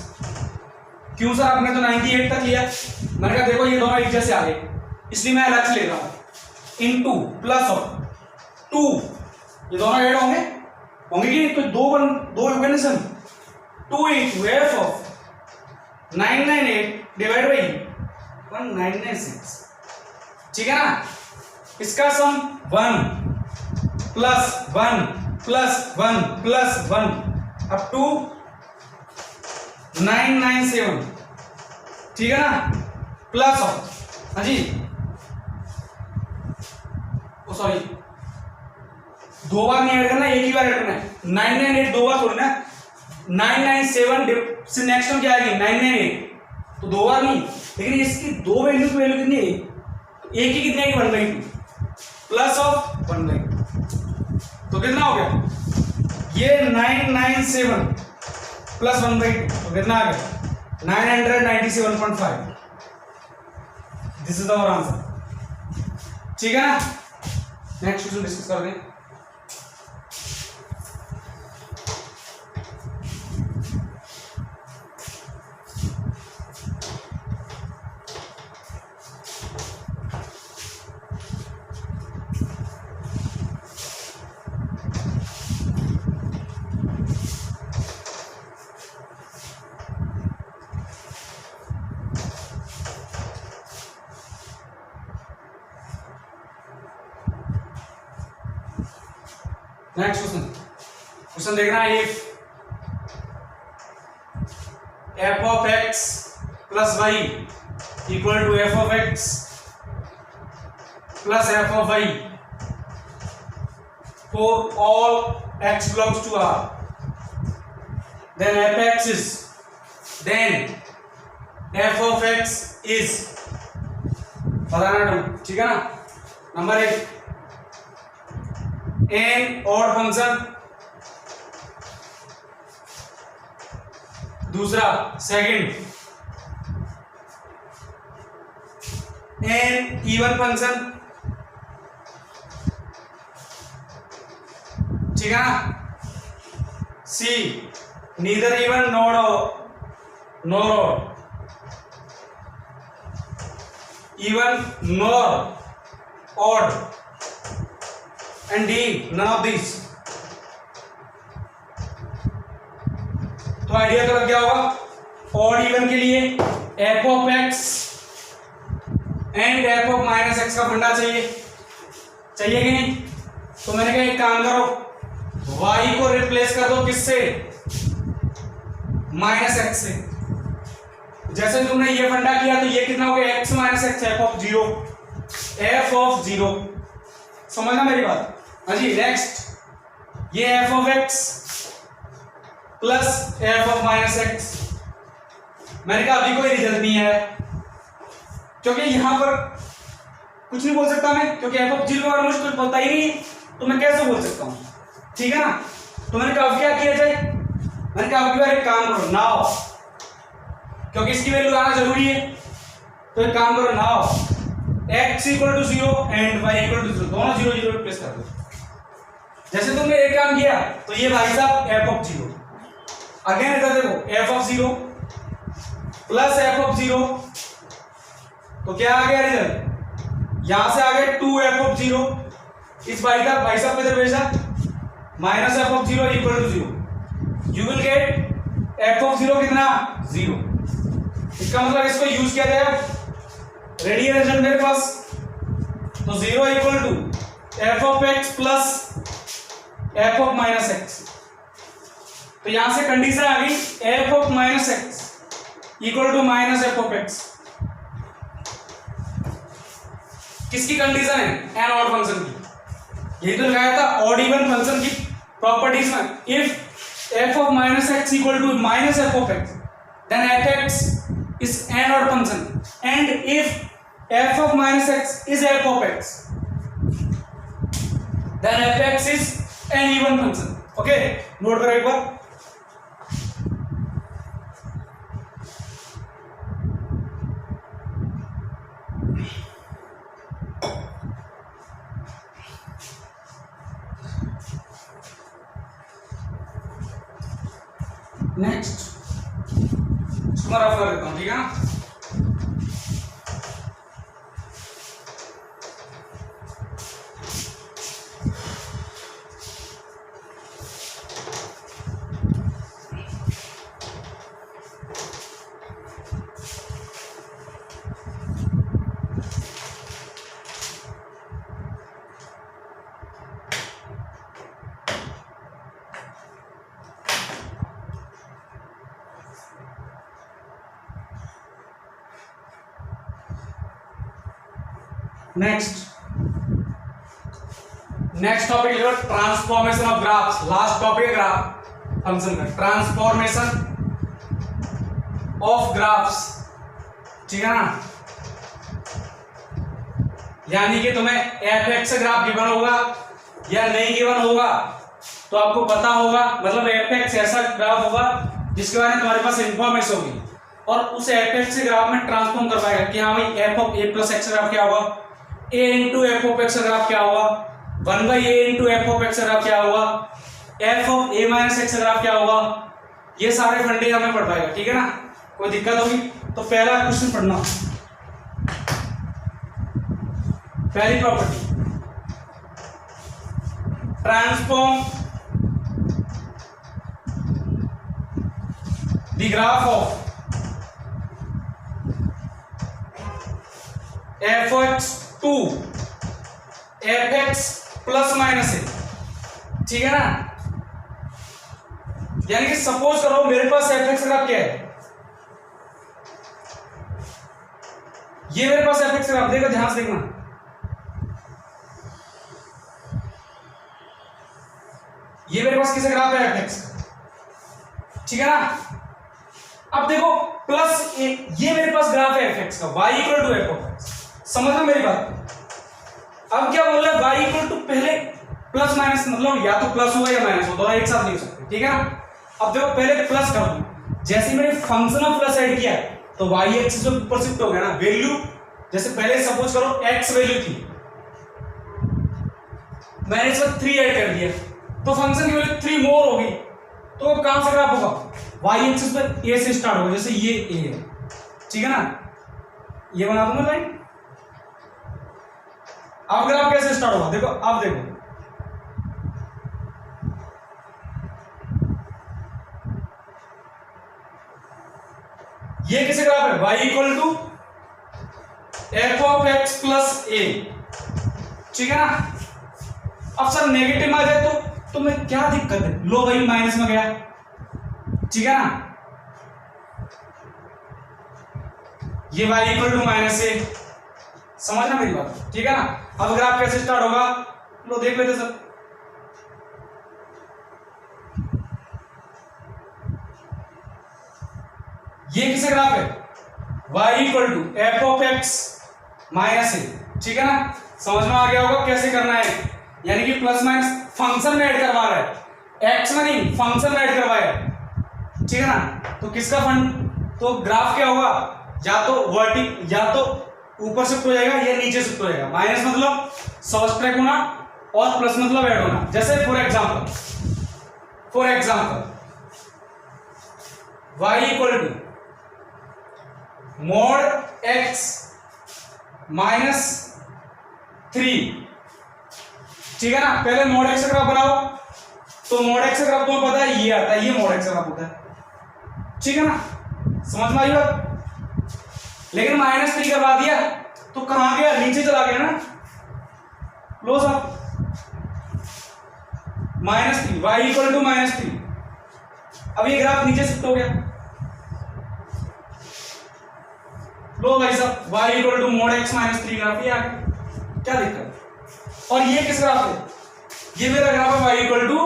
S1: क्यों सर, आपने तो 98 तक लिया। मैंने कहा देखो ये दोनों एक जैसे आ गए, इसलिए मैं अलग से ले रहा हूं, इनटू प्लस ऑफ 2, ये दोनों ऐड होंगे कि नहीं, तो दो equation 2 into f of 998 divide by 1996, ठीक है ना। इसका sum 1 plus 1 plus 1 plus 1 up to 997, ठीक है ना, प्लस ऑफ, हाँ जी, ओ सॉरी, दो बार नहीं ऐड करना, एक ही बार ऐड करना है। 998 दो बार थोड़ी ना, 997 से नेक्स्ट में क्या आएगी 998, तो दो बार नहीं, लेकिन इसकी दो वैल्यू की वैल्यू कितनी है, एक ही कितनी है 1/2 प्लस ऑफ 1/2, तो कितना हो गया ये 997 प्लस 1/2, तो कितना आ गया 997.5। दिस इज आवर आंसर, ठीक है ना। नेक्स्ट क्वेश्चन डिस्कस कर दें। नेक्स्ट क्वेश्चन देखना, if f of x plus y equal to f of x plus f of y for all x belongs to R, then f x is, then f of x is, बताना, ठीक है ना। Number 1 an odd function, दूसरा second an even function, ठीक है ना। C neither even nor odd, even nor odd, and D none of these। तो idea तो लग गया होगा। ऑड इवन के लिए F of x and F of minus x का फंडा चाहिए कि नहीं। तो मैंने कहा एक काम करो, y को रिप्लेस कर दो किससे, माइनस एक्स से। जैसे तुमने ये फंडा किया तो ये कितना हो गया x minus x, F of 0, समझना मेरी बात। हाँ जी, नेक्स्ट ये f of x plus f of minus x. मैंने कहा अभी कोई रिजल्ट नहीं है क्योंकि यहां पर कुछ नहीं बोल सकता मैं, क्योंकि एफ ऑफ 0 के बारे में मुझे कुछ पता ही नहीं, तो मैं कैसे बोल सकता हूं, ठीक है ना। तो मैंने कहा अब क्या किया जाए, मैंने कहा अब एक काम करो नाउ, क्योंकि इसकी वैल्यू आना जरूरी है, तो एक काम करो now x equal to 0 and y equal to 0, दोनों 0 0 रिप्लेस कर दो। जैसे तुमने एक काम किया तो ये भाई साहब f ऑफ 0, अगेन इधर देखो f of 0 plus f of 0, तो क्या आ गया रिजल्ट, यहां से आ गया 2f ऑफ 0, इस भाई साहब इधर भेजा minus f of 0 equal to 0, you will get f of 0 कितना 0। इसका मतलब इसको यूज किया जाए, रेडी है रिजल्ट मेरे पास, तो 0 equal to f of x plus f of minus x. तो यहां से कंडीशन आ गई f of minus x equal to minus f of x. किसकी कंडीशन है, एन ऑड फंक्शन की। यही तो लगाया था ऑड इवन फंक्शन की प्रॉपर्टीज में। If f of minus x equal to minus f of x then f x is an odd function, and if f of minus x is f of x then f(x) is an even function। Okay, note करो एक बार। Next इसको rough कर देता हूं, ठीक है ना। Next topic लिखो transformation of graphs. Last topic है ग्राफ फंक्शन का, ट्रांसफॉर्मेशन ऑफ ग्राफ्स, ठीक है ना। यानी कि तुम्हें एफ एक्स से ग्राफ गिवन होगा या नहीं गिवन होगा तो आपको पता होगा, मतलब एफ एक्स ऐसा ग्राफ होगा जिसके बारे में तुम्हारे पास इंफॉर्मेशन होगी और उस एफ एक्स से ग्राफ में ट्रांसफॉर्म कर पाएगा कि हाँ भाई f of a plus x graph क्या होगा, a into f of x graph क्या होगा, 1/a into f of x graph क्या होगा, f of a minus x graph क्या होगा। ये सारे फंडे हमें पढ़ पाएगा, ठीक है ना। कोई दिक्कत होगी तो पहला क्वेश्चन पढ़ना, पहली property, transform the graph of f x to f x plus minus a, ठीक है ना। यानी कि सपोज करो मेरे पास एफ एक्स ग्राफ क्या है, ये मेरे पास एफ एक्स ग्राफ, देखो ध्यान से देखना, ये मेरे पास किसका ग्राफ है, एफ एक्स, ठीक है ना। अब देखो प्लस ए, ये मेरे पास ग्राफ है एफ एक्स का, y equal to f of x, समझ लो मेरी बात। अब क्या बोल रहा है, y इक्वल टू पहले प्लस माइनस, मतलब या तो प्लस होगा या माइनस होगा, दोनों एक साथ नहीं हो सकते, ठीक है ना। अब देखो पहले प्लस कर दूं, जैसे मैंने फंक्शन ऑफ प्लस ऐड किया तो y एक्सिस जो ऊपर शिफ्ट हो गया ना, वैल्यू जैसे पहले सपोज करो x वैल्यू थी, मैंने इसमें 3 ऐड कर दिया तो फंक्शन की वैल्यू 3 मोर होगी, तो अब कहां से ग्राफ होगा, y एक्सिस पर a से स्टार्ट होगा, जैसे ये a है, ठीक है ना। ये बना दूंगा लाइन। अब ग्राफ कैसे स्टार्ट होगा, देखो अब देखो, ये किसे ग्राफ है, y equal to f of x plus a, ठीक है ना। अब सर नेगेटिव आ जाए तो तुम्हें क्या दिक्कत है, लो भाई माइनस में गया, ठीक है ना। ये y इक्वल टू माइनस ए, समझना मेरी बात, ठीक है ना। अब ग्राफ कैसे स्टार्ट होगा, लो देख लेते सर, ये किसे ग्राफ है, y equal to f of x minus a, ठीक है ना। समझ में आ गया होगा कैसे करना है, यानी कि प्लस माइनस फंक्शन में ऐड करवा रहा है, एक्स में नहीं फंक्शन में ऐड करवाया, ठीक है ना। तो किसका फंड, तो ग्राफ क्या होगा, या तो वर्टिक या तो ऊपर शिफ्ट हो जाएगा या नीचे शिफ्ट हो जाएगा। माइनस मतलब सब्ट्रैक्ट होना और प्लस मतलब ऐड होना। जैसे for example y equal to mod x minus 3, ठीक है ना। पहले मोड x का ग्राफ बनाओ, तो मोड x का ग्राफ तुम्हें पता है ये आता है, ये मोड x का ग्राफ होता है, ठीक है ना। समझ में आई बात। लेकिन -3 करवा दिया तो कहां गया, नीचे चला गया ना, लो साहब -3, y इक्वल टू -3। अब ये ग्राफ नीचे शिफ्ट हो गया, लो भाई साहब y equal to mod x minus 3 graph ये आ गया, क्या दिक्कत। और ये किस ग्राफ है, ये मेरा ग्राफ है y equal to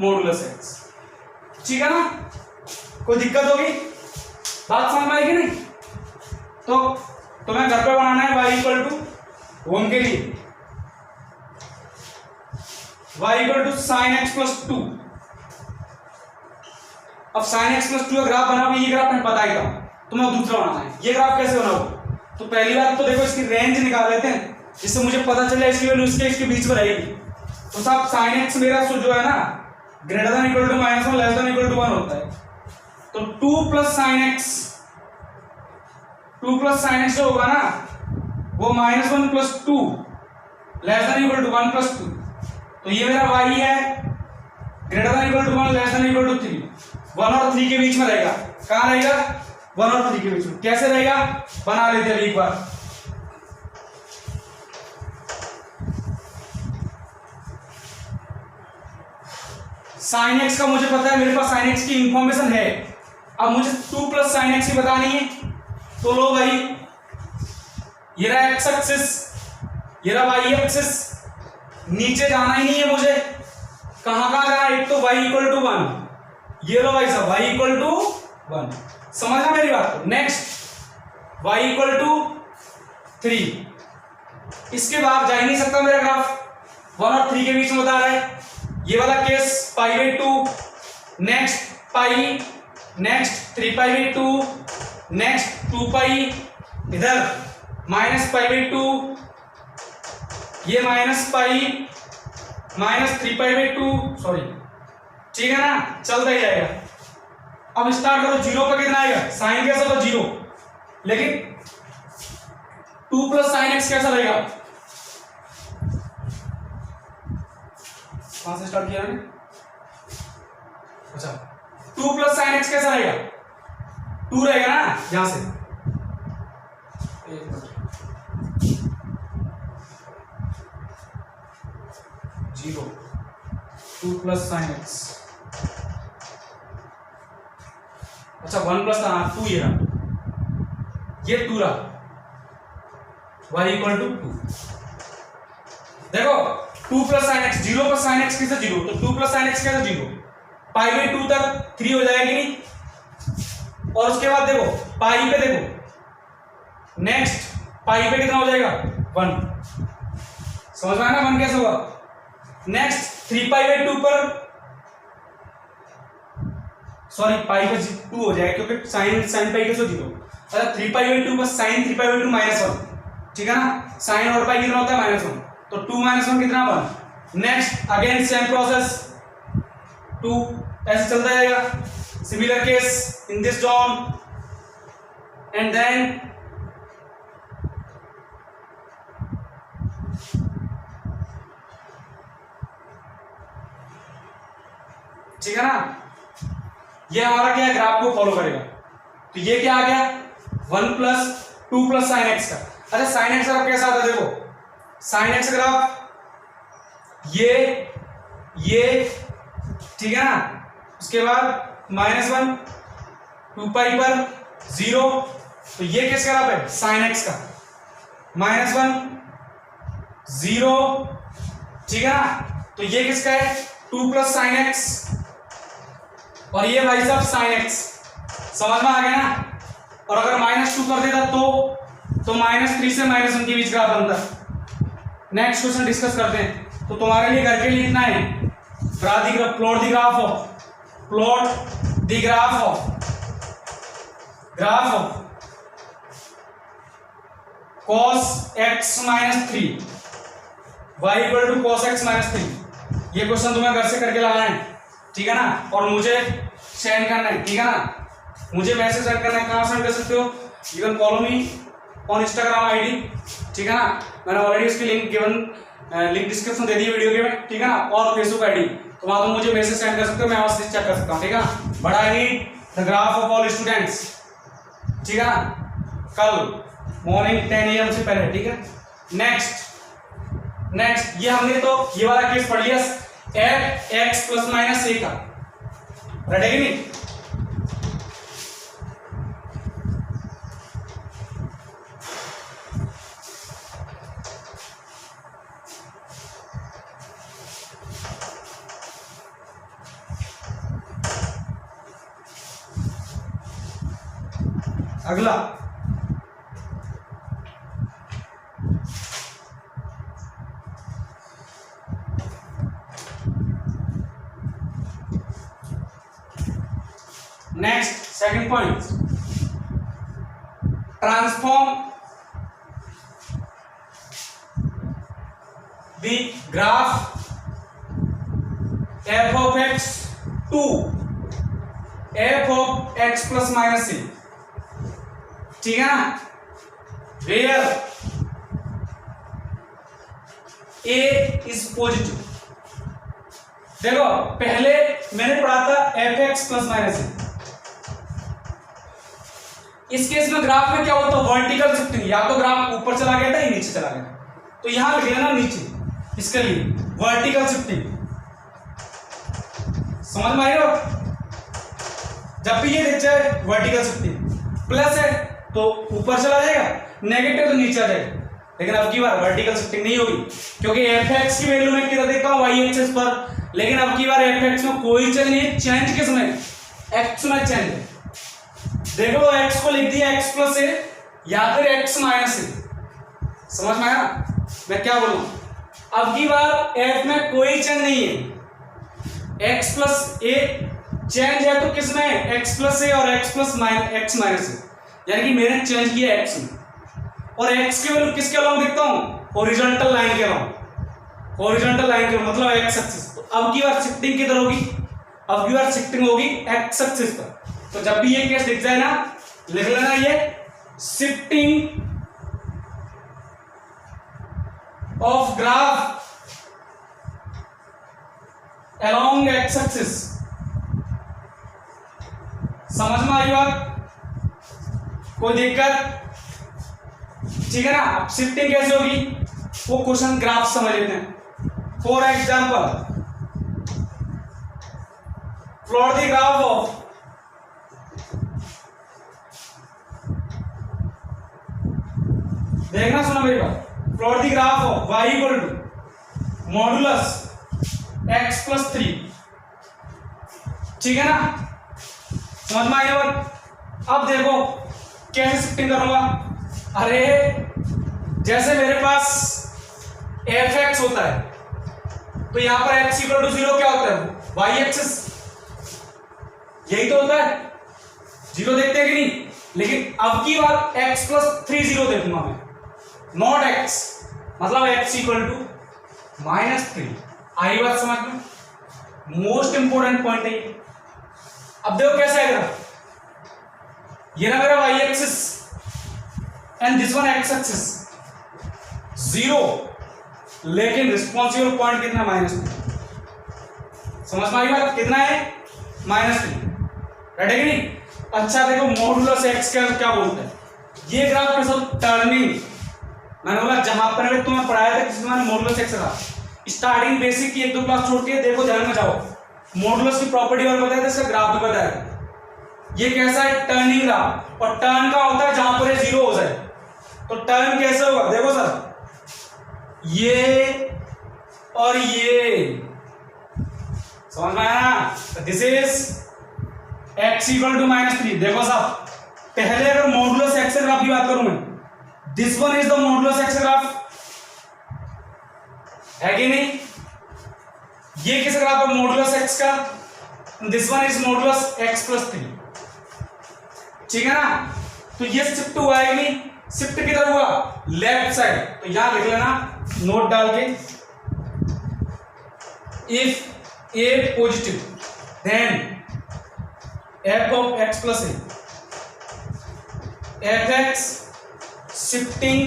S1: modulus x, ठीक है ना। कोई दिक्कत होगी, बात समझ में आएगी नहीं। तो तुम्हें घर पे बनाना है y इक्वल टू होम के लिए y equal to sine x plus 2। अब साइन एक्स प्लस 2 का ग्राफ बनाओ, ये ग्राफ मैं बता ही था, तुम्हें दूसरा बनाना है। ये ग्राफ कैसे बनाओगे, तो पहली बात तो देखो इसकी रेंज निकाल लेते हैं, जिससे मुझे पता चले इसकी वैल्यू इसके बीच में रहेगी। तो साहब साइन एक्स मेरा जो है ना greater than equal to -1 less than equal to 1 होता है, तो 2 plus sine x, 2 plus sine x जो होगा ना वो -1 plus 2 less than equal to 1 plus 2। तो ये मेरा y है greater than equal to 1 less than equal to 3, 1 और 3 के बीच में रहेगा। कहां रहेगा? 1 और 3 के बीच में। कैसे रहेगा बना लेते हैं एक बार। साइन एक्स का मुझे पता है, मेरे पास साइन एक्स की इंफॉर्मेशन है। अब मुझे 2 प्लस साइन एक्स की बतानी है। तो लो भाई, ये रहा एक्स एक्सिस, ये रहा वाई एक्सिस, नीचे जाना ही नहीं है मुझे। कहां कहां जाना है? एक तो y इक्वल टू 1, ये लो भाई साहब y इक्वल टू 1, समझना मेरी बात। नेक्स्ट y इक्वल टू 3, इसके बाद जा ही नहीं सकता मेरा ग्राफ, 1 और 3 के बीच में बता रहा है। ये वाला केस π/2, नेक्स्ट पाई, नेक्स्ट 3π/2, नेक्स्ट 2π, इधर -π/2, ये -π, -3π/2, सॉरी, ठीक है ना, चलता ही जाएगा। अब स्टार्ट करो, 0 पर कितना आएगा? साइन कैसा होगा? 0, लेकिन 2 प्लस साइन एक्स कैसा रहेगा? कहां से स्टार्ट किया मैंने? अच्छा, 2 प्लस साइन एक्स कैसा रहेगा? 2 रहेगा ना, यहां से 0, 2 प्लस साइन एक्स, अच्छा 1 प्लस 2, ये रहा, ये 2 रहा, y इक्वल टू 2। देखो 2 plus sine x, 0 plus sine x कैसे 0, तो 2 प्लस साइन एक्स कैसे 0, π/2 तक 3 हो जाएगी नहीं। और उसके बाद देखो पाई पे, देखो नेक्स्ट पाई पे कितना हो जाएगा? 1, समझ में आया ना 1 कैसे होगा? नेक्स्ट 3π/2 पर, सॉरी पाई पे 2 हो जाएगा क्योंकि साइन पाई कैसे 0। अच्छा 3π/2 पर साइन 3π/2 -1, ठीक है ना, साइन और पाई कितना होता है? -1, तो 2 - 1 कितना? 1। नेक्स्ट अगेन सेम प्रोसेस, 2 ऐसे चलता जाएगा। Similar case in this zone, and then ठीक है ना, ये हमारा क्या है? ग्राफ को फॉलो करेगा। तो ये क्या आ गया? 1 प्लस 2 प्लस साइन एक्स का। अच्छा साइन एक्स ग्राफ कैसा आता है? देखो साइन एक्स ग्राफ ये ठीक है ना, उसके बाद -1, 2π पर 0, तो ये किस ग्राफ है? साइन एक्स का, -1, 0, ठीक है ना, तो ये किसका है? 2 प्लस साइन एक्स, और ये भाई साहब साइन एक्स, समझ में आ गया ना। और अगर -2 कर देता तो -3 से -1 के बीच ग्राफ बनता। नेक्स्ट क्वेश्चन डिस्कस करते हैं। तो तुम्हारे लिए घर के लिए इतना है, plot the graph of cos x - 3, y equal to cos x - 3। ये क्वेश्चन तुम्हें घर से करके लाना है, ठीक है ना, और मुझे सेंड करना है, ठीक है ना, मुझे मैसेज सेंड करना है। कहाँ सेंड कर सकते हो? You can follow me on Instagram ID, ठीक है ना, मैंने ऑलरेडी उसकी लिंक डिस्क्रिप्शन दे दी है वीडियो के में, ठीक है ना, और फेसबुक आईडी, तो वहां तुम मुझे मैसेज सेंड कर सकते हो, मैं वहां से चेक कर सकता हूँ, ठीक है ना। But I need the graph of all students, ठीक है ना, कल मॉर्निंग 10 AM से पहले, ठीक है। नेक्स्ट ये हमने तो ये वाला केस पढ़ लिया, x ± a का, रटेगी नहीं? अगला next second point, transform the graph f of x to f of x plus minus c, ठीक है ना, वेयर ए इज पॉजिटिव। देखो पहले मैंने पढ़ा था एफ एक्स प्लस माइनस सी, इस केस में ग्राफ में क्या होता है, वर्टिकल शिफ्टिंग, या तो ग्राफ ऊपर चला गया था या नीचे चला गया, तो यहां लिख लेना नीचे, इसके लिए वर्टिकल शिफ्टिंग। समझ में आएगा, जब भी ये दिख जाए वर्टिकल शिफ्टिंग, प्लस है तो ऊपर चला जाएगा, नेगेटिव तो नीचे आ जाएगा। लेकिन अब की बार वर्टिकल शिफ्टिंग नहीं होगी, क्योंकि एफ एक्स की वैल्यू मैं किधर देखता हूं, वाई एक्सिस पर, लेकिन अब की बार एफ एक्स में कोई चेंज नहीं है, चेंज किस में, एक्स में चेंज है। देखो x को लिख दिया x प्लस ए या फिर x माइनस ए, समझ में आया मैं क्या बोलूं। अब की बार f में कोई चेंज नहीं है, x प्लस ए चेंज है तो किस में, x प्लस ए और x प्लस एक्स माइनस ए, यानी कि मैंने चेंज किया x में, और x की वैल्यू किसके अलॉन्ग देखता हूं, हॉरिजॉन्टल लाइन के अलॉन्ग, हॉरिजॉन्टल लाइन के मतलब x एक्सिस। तो अब की बार शिफ्टिंग किधर होगी, अब की बार शिफ्टिंग होगी x एक्सिस पर। तो जब भी ये केस दिख जाए ना, लिख लेना ये shifting of graph along x axis. समझ में आई बात, कोई दिक्कत, ठीक है ना। अब शिफ्टिंग कैसे होगी वो क्वेश्चन ग्राफ समझ लेते हैं। For example plot the graph of देखना, सुनो मेरी बात, plot the graph of y equal to modulus x plus 3, ठीक है ना, समझ में आया बात। अब देखो कैसे शिफ्टिंग करूंगा, अरे जैसे मेरे पास एफ एक्स होता है तो यहां पर x इक्वल टू 0 क्या होता है, y एक्सिस, यही तो होता है, 0 देखते हैं कि नहीं। लेकिन अब की बार x प्लस 3 0 देखूंगा मैं, नॉट x, मतलब x इक्वल टू -3। आई बात समझ में, मोस्ट इंपोर्टेंट पॉइंट है। अब देखो कैसे आएगा, ये ना मेरा y axis and this one x axis 0, लेकिन रिस्पॉन्सिबल पॉइंट कितना, -3। समझ में आई बात, कितना है, -3, राइट है कि नहीं। अच्छा देखो मॉडुलस x क्या बोलते हैं, ये ग्राफ के साथ टर्निंग, मैंने बोला जहां पर मैंने तुम्हें पढ़ाया था किसी मैंने मॉडुलस एक्स का स्टार्टिंग बेसिक की 1-2 क्लास छोड़ के देखो, ध्यान में जाओ, मॉडुलस की प्रॉपर्टी और बताया था, इसका ग्राफ भी बताया था। ये कैसा है, टर्निंग ग्राफ, और टर्न का होता है जहां पर 0 हो जाए, तो टर्न कैसे होगा, देखो सर, ये और ये, समझ में आया ना। This is x equal to -3। देखो साहब, पहले अगर मॉडुलस एक्स ग्राफ की बात करूं मैं, this one is the modulus x graph, है कि नहीं। ये किस ग्राफ है, मॉडुलस एक्स का, this one is modulus x plus 3, ठीक है ना। तो ये शिफ्ट हुआ है कि नहीं, शिफ्ट किधर हुआ, लेफ्ट साइड, तो यहां लिख लेना नोट डाल के, if a positive then f of x plus a, f x shifting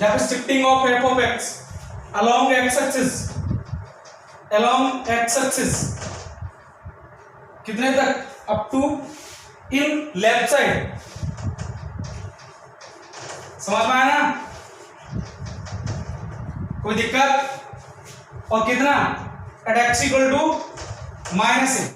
S1: या फिर shifting of f of x along x axis, along x axis कितने तक, up to in left side. समझ में आया ना, कोई दिक्कत, और कितना, at x equal to -a।